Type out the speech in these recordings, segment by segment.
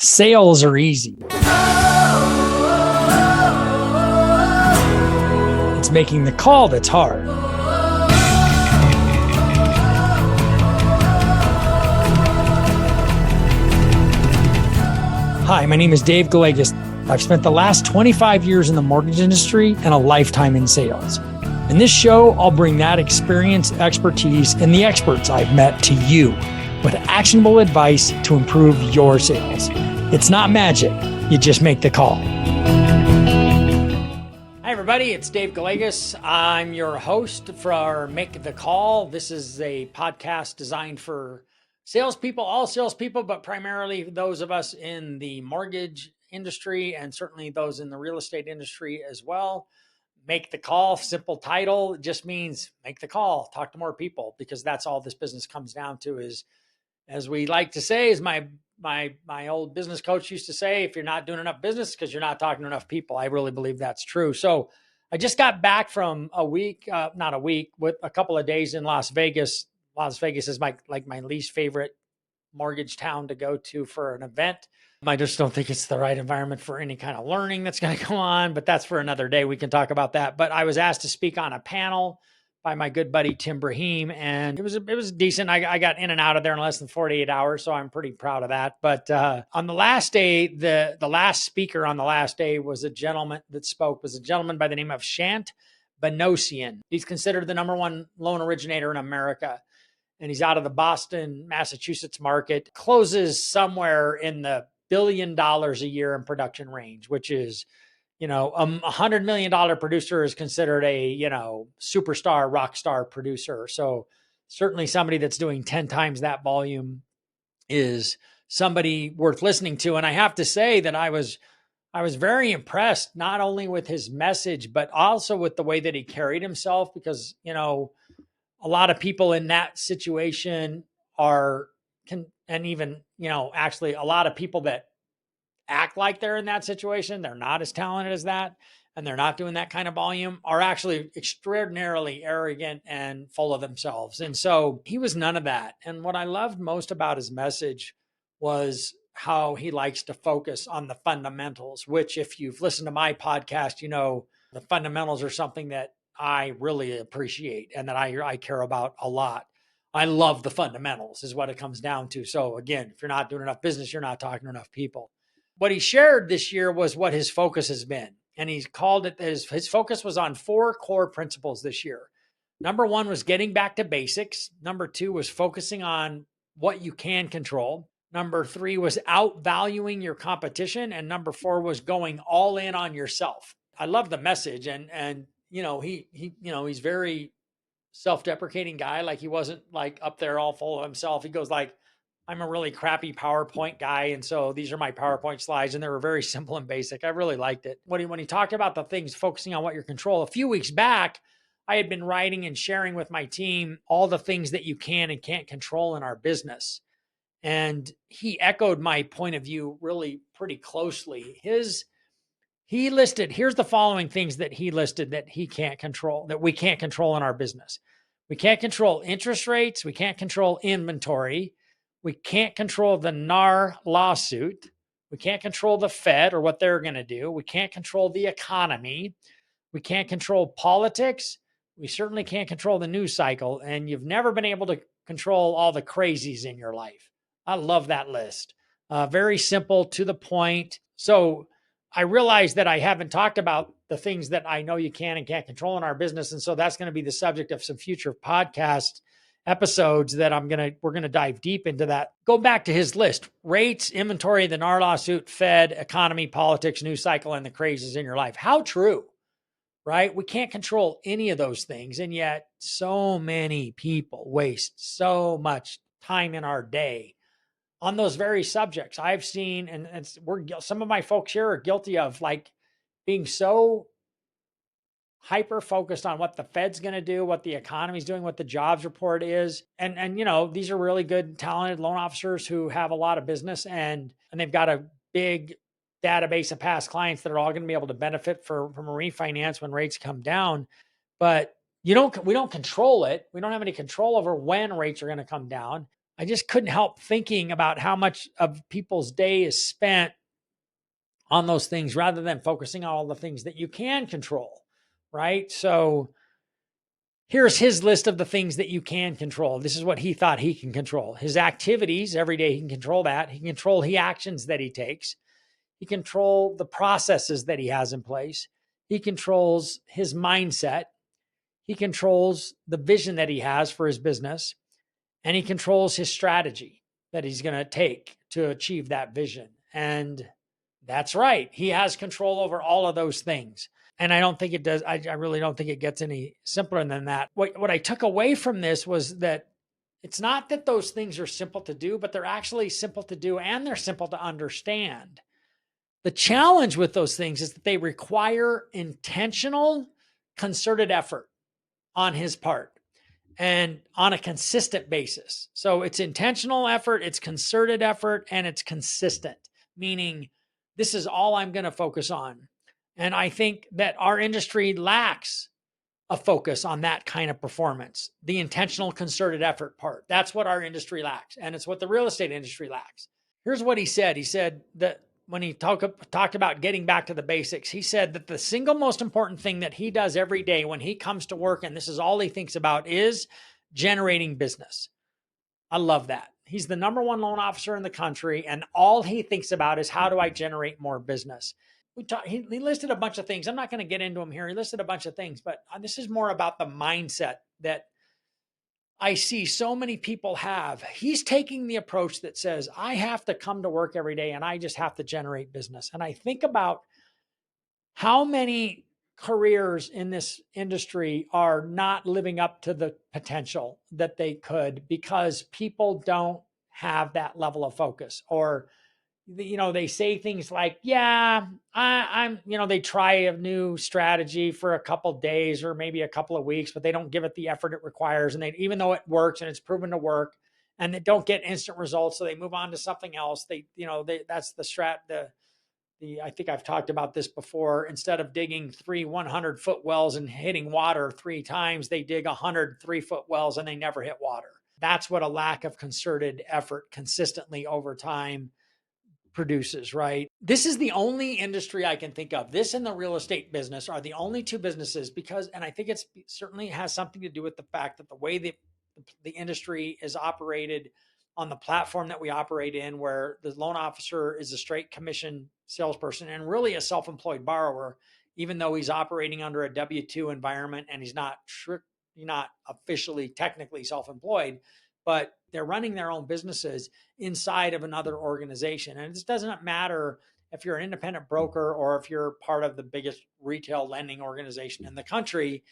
Sales are easy. It's making the call that's hard. Hi, my name is Dave Gallegos. I've spent the last 25 years in the mortgage industry and a lifetime in sales. In this show, I'll bring that experience, expertise, and the experts I've met to you with actionable advice to improve your sales. It's not magic. You just make the call. Hi, everybody. It's Dave Gallegos. I'm your host for Make the Call. This is a podcast designed for salespeople, all salespeople, but primarily those of us in the mortgage industry and certainly those in the real estate industry as well. Make the call, simple title, it just means make the call, talk to more people, because that's all this business comes down to is, as we like to say, as my old business coach used to say, if you're not doing enough business, because you're not talking to enough people. I really believe that's true. So I just got back from with a couple of days in Las Vegas. Las Vegas is my least favorite mortgage town to go to for an event. I just don't think it's the right environment for any kind of learning that's going to go on, but that's for another day. We can talk about that. But I was asked to speak on a panel by my good buddy, Tim Brahim, and it was decent. I got in and out of there in less than 48 hours, so I'm pretty proud of that. But on the last day, the last speaker on the last day was a gentleman by the name of Shant Banosian. He's considered the number one loan originator in America. And he's out of the Boston, Massachusetts market, closes somewhere in the $1 billion a year in production range, which is, $100 million producer is considered a, superstar, rock star producer. So certainly somebody that's doing 10 times that volume is somebody worth listening to. And I have to say that I was very impressed, not only with his message, but also with the way that he carried himself, because, a lot of people in that situation actually a lot of people that act like they're in that situation, they're not as talented as that, and they're not doing that kind of volume, are actually extraordinarily arrogant and full of themselves. And so he was none of that. And what I loved most about his message was how he likes to focus on the fundamentals, which, if you've listened to my podcast, the fundamentals are something that I really appreciate and that I care about a lot. I love the fundamentals is what it comes down to. So again, if you're not doing enough business, you're not talking to enough people. What he shared this year was what his focus has been. And he's called it, his focus was on 4 core principles this year. Number 1 was getting back to basics. Number 2 was focusing on what you can control. Number 3 was outvaluing your competition. And number 4 was going all in on yourself. I love the message. And he's very self-deprecating guy. Like, he wasn't like up there all full of himself. He goes like, I'm a really crappy PowerPoint guy. And so these are my PowerPoint slides. And they were very simple and basic. I really liked it. When he talked about the things, focusing on what you control, a few weeks back, I had been writing and sharing with my team all the things that you can and can't control in our business. And he echoed my point of view really pretty closely. Here's the following things that he listed that he can't control, that we can't control in our business. We can't control interest rates. We can't control inventory. We can't control the NAR lawsuit. We can't control the Fed or what they're going to do. We can't control the economy. We can't control politics. We certainly can't control the news cycle. And you've never been able to control all the crazies in your life. I love that list. Very simple, to the point. So I realized that I haven't talked about the things that I know you can and can't control in our business. And so that's going to be the subject of some future podcast episodes that we're going to dive deep into that. Go back to his list: rates, inventory, the NAR lawsuit, Fed, economy, politics, news cycle, and the crazies in your life. How true, right? We can't control any of those things. And yet so many people waste so much time in our day on those very subjects. I've seen, and some of my folks here are guilty of like being so hyper focused on what the Fed's going to do, what the economy's doing, what the jobs report is. And these are really good, talented loan officers who have a lot of business and they've got a big database of past clients that are all going to be able to benefit from a refinance when rates come down. But we don't control it. We don't have any control over when rates are going to come down. I just couldn't help thinking about how much of people's day is spent on those things rather than focusing on all the things that you can control, right? So here's his list of the things that you can control. This is what he thought he can control. His activities, every day he can control that. He can control the actions that he takes. He controls the processes that he has in place. He controls his mindset. He controls the vision that he has for his business. And he controls his strategy that he's going to take to achieve that vision. And that's right. He has control over all of those things. And I don't think it does. I really don't think it gets any simpler than that. What I took away from this was that it's not that those things are simple to do, but they're actually simple to do and they're simple to understand. The challenge with those things is that they require intentional, concerted effort on his part and on a consistent basis. So it's intentional effort, it's concerted effort, and it's consistent, meaning this is all I'm going to focus on. And I think that our industry lacks a focus on that kind of performance, the intentional, concerted effort part. That's what our industry lacks. And it's what the real estate industry lacks. Here's what he said. He said that when he talked about getting back to the basics, he said that the single most important thing that he does every day when he comes to work, and this is all he thinks about, is generating business. I love that. He's the number one loan officer in the country, and all he thinks about is how do I generate more business? He listed a bunch of things. I'm not going to get into them here. He listed a bunch of things, but this is more about the mindset that I see so many people have. He's taking the approach that says, I have to come to work every day and I just have to generate business. And I think about how many careers in this industry are not living up to the potential that they could because people don't have that level of focus, or they say things like, yeah, I'm, they try a new strategy for a couple days or maybe a couple of weeks, but they don't give it the effort it requires. And even though it works and it's proven to work, and they don't get instant results, so they move on to something else. That's I think I've talked about this before. Instead of digging 3 100-foot wells and hitting water 3 times, they dig 100 3-foot wells and they never hit water. That's what a lack of concerted effort consistently over time produces, right? This is the only industry I can think of. This and the real estate business are the only two businesses and I think it's certainly has something to do with the fact that the way the industry is operated on the platform that we operate in, where the loan officer is a straight commission salesperson and really a self-employed borrower, even though he's operating under a W-2 environment and he's not officially technically self-employed, but they're running their own businesses inside of another organization. And it doesn't matter if you're an independent broker or if you're part of the biggest retail lending organization in the country.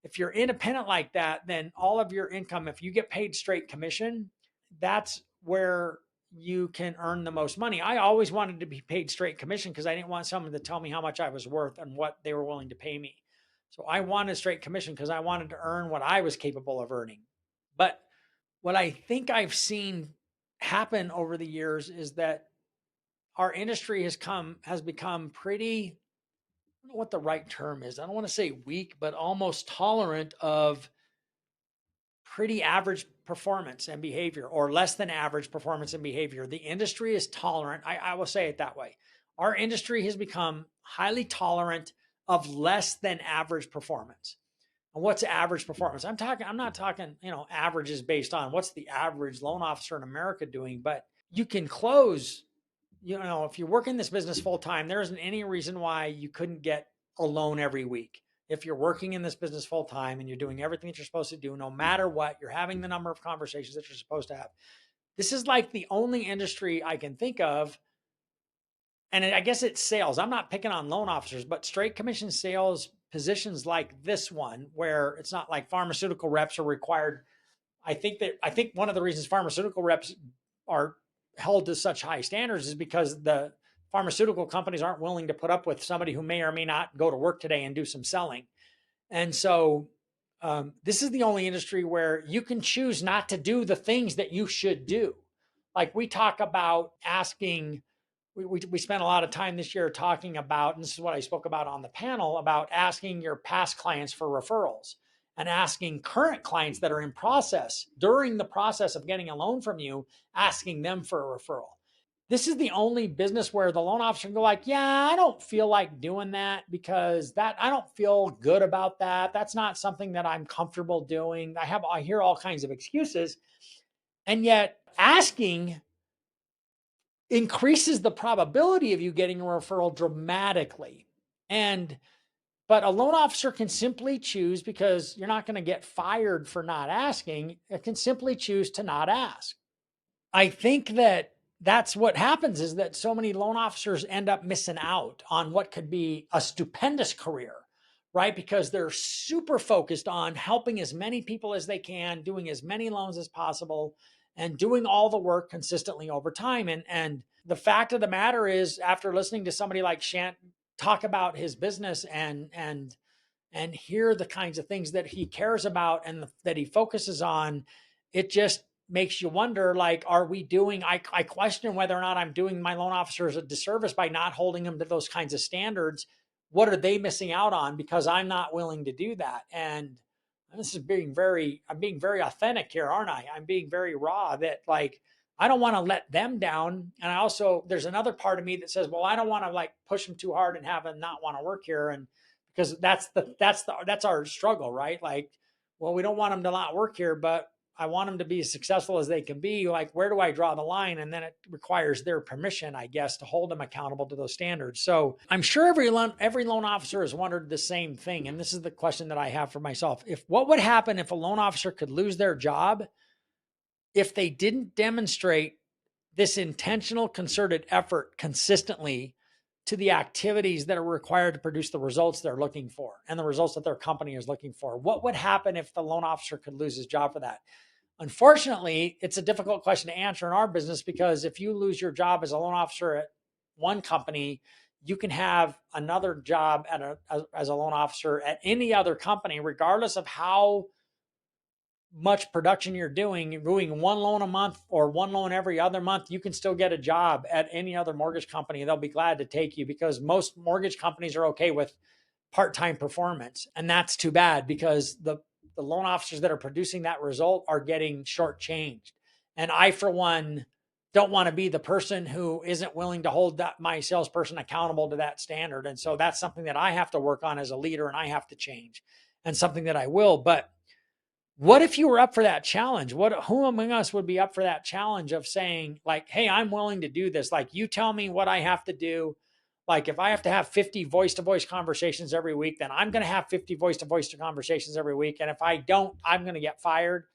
If you're independent like that, then all of your income, if you get paid straight commission, that's where you can earn the most money. I always wanted to be paid straight commission because I didn't want someone to tell me how much I was worth and what they were willing to pay me. So I wanted straight commission because I wanted to earn what I was capable of earning. But what I think I've seen happen over the years is that our industry has become pretty, I don't know what the right term is. I don't want to say weak, but almost tolerant of pretty average performance and behavior, or less than average performance and behavior. The industry is tolerant. I will say it that way. Our industry has become highly tolerant of less than average performance. And what's average performance? I'm not talking, averages based on what's the average loan officer in America doing, but you can close, if you work in this business full time, there isn't any reason why you couldn't get a loan every week. If you're working in this business full time and you're doing everything that you're supposed to do, no matter what, you're having the number of conversations that you're supposed to have. This is like the only industry I can think of. And I guess it's sales. I'm not picking on loan officers, but straight commission sales positions like this one, where it's not like pharmaceutical reps are required. I think one of the reasons pharmaceutical reps are held to such high standards is because the pharmaceutical companies aren't willing to put up with somebody who may or may not go to work today and do some selling. And so this is the only industry where you can choose not to do the things that you should do. Like we talk about asking, we spent a lot of time this year talking about, and this is what I spoke about on the panel, about asking your past clients for referrals. and asking current clients that are in process during the process of getting a loan from you, asking them for a referral. This is the only business where the loan officer can go like, yeah, I don't feel like doing that because that I don't feel good about that. That's not something that I'm comfortable doing. I hear all kinds of excuses. And yet asking increases the probability of you getting a referral dramatically. But a loan officer can simply choose, because you're not going to get fired for not asking, it can simply choose to not ask. I think that that's what happens, is that so many loan officers end up missing out on what could be a stupendous career, right? Because they're super focused on helping as many people as they can, doing as many loans as possible, and doing all the work consistently over time. And the fact of the matter is, after listening to somebody like Shant talk about his business and hear the kinds of things that he cares about and that he focuses on, it just makes you wonder, like, are we doing, I question whether or not I'm doing my loan officers a disservice by not holding them to those kinds of standards. What are they missing out on because I'm not willing to do that? And this is I'm being very authentic here, aren't I? I'm being very raw, that like, I don't want to let them down. And I also, there's another part of me that says, well, I don't want to like push them too hard and have them not want to work here. And because that's our struggle, right? Like, well, we don't want them to not work here, but I want them to be as successful as they can be. Like, where do I draw the line? And then it requires their permission, I guess, to hold them accountable to those standards. So I'm sure every loan officer has wondered the same thing. And this is the question that I have for myself. What would happen if a loan officer could lose their job if they didn't demonstrate this intentional, concerted effort consistently to the activities that are required to produce the results they're looking for and the results that their company is looking for? What would happen if the loan officer could lose his job for that? Unfortunately, it's a difficult question to answer in our business, because if you lose your job as a loan officer at one company, you can have another job as a loan officer at any other company, regardless of how much production you're doing one loan a month or one loan every other month. You can still get a job at any other mortgage company. They'll be glad to take you, because most mortgage companies are okay with part-time performance. And that's too bad, because the loan officers that are producing that result are getting shortchanged. And I, for one, don't want to be the person who isn't willing to hold my salesperson accountable to that standard. And so that's something that I have to work on as a leader, and I have to change, and something that I will. But what if you were up for that challenge? Who among us would be up for that challenge of saying, like, hey, I'm willing to do this. Like, you tell me what I have to do. Like, if I have to have 50 voice-to-voice conversations every week, then I'm going to have 50 voice-to-voice conversations every week. And if I don't, I'm going to get fired.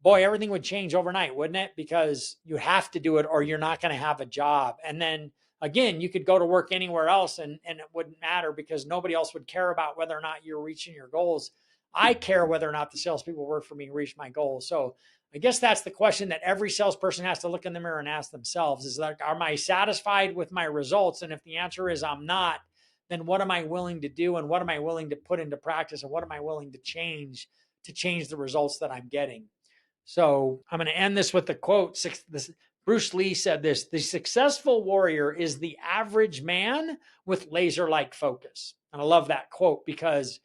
Boy, everything would change overnight, wouldn't it? Because you have to do it or you're not going to have a job. And then again, you could go to work anywhere else and it wouldn't matter, because nobody else would care about whether or not you're reaching your goals. I care whether or not the salespeople work for me and reach my goals. So I guess that's the question that every salesperson has to look in the mirror and ask themselves, is like, am I satisfied with my results? And if the answer is I'm not, then what am I willing to do? And what am I willing to put into practice? And what am I willing to change the results that I'm getting? So I'm going to end this with the quote. Bruce Lee said this: the successful warrior is the average man with laser-like focus. And I love that quote, because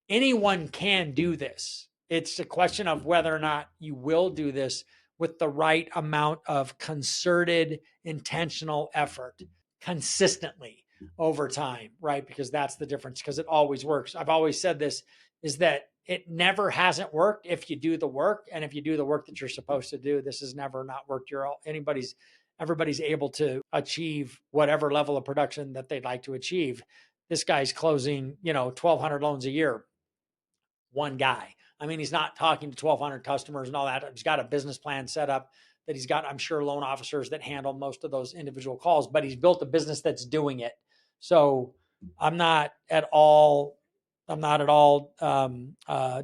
anyone can do this. It's a question of whether or not you will do this with the right amount of concerted, intentional effort consistently over time, right? Because that's the difference, because it always works. I've always said this, is that it never hasn't worked if you do the work. And if you do the work that you're supposed to do, this has never not worked. Everybody's able to achieve whatever level of production that they'd like to achieve. This guy's closing, 1,200 loans a year. One guy. I mean, he's not talking to 1,200 customers and all that. He's got a business plan set up that he's got, I'm sure, loan officers that handle most of those individual calls, but he's built a business that's doing it. So I'm not at all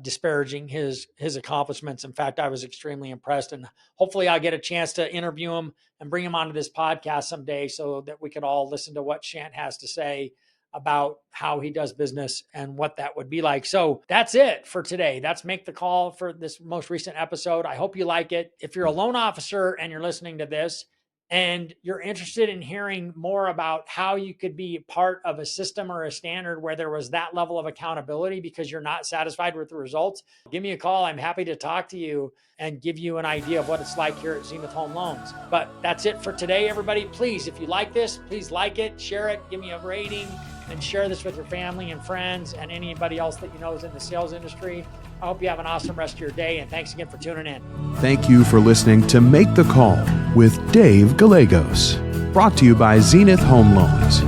disparaging his accomplishments. In fact, I was extremely impressed, and hopefully I'll get a chance to interview him and bring him onto this podcast someday, so that we could all listen to what Shant has to say about how he does business and what that would be like. So that's it for today. That's Make the Call for this most recent episode. I hope you like it. If you're a loan officer and you're listening to this, and you're interested in hearing more about how you could be part of a system or a standard where there was that level of accountability because you're not satisfied with the results, give me a call. I'm happy to talk to you and give you an idea of what it's like here at Zenith Home Loans. But that's it for today, everybody. Please, if you like this, please like it, share it, give me a rating, and share this with your family and friends and anybody else that you know is in the sales industry. I hope you have an awesome rest of your day, and thanks again for tuning in. Thank you for listening to Make the Call with Dave Gallegos, brought to you by Zenith Home Loans.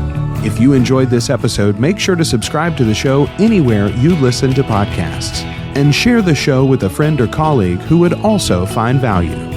If you enjoyed this episode, make sure to subscribe to the show anywhere you listen to podcasts, and share the show with a friend or colleague who would also find value.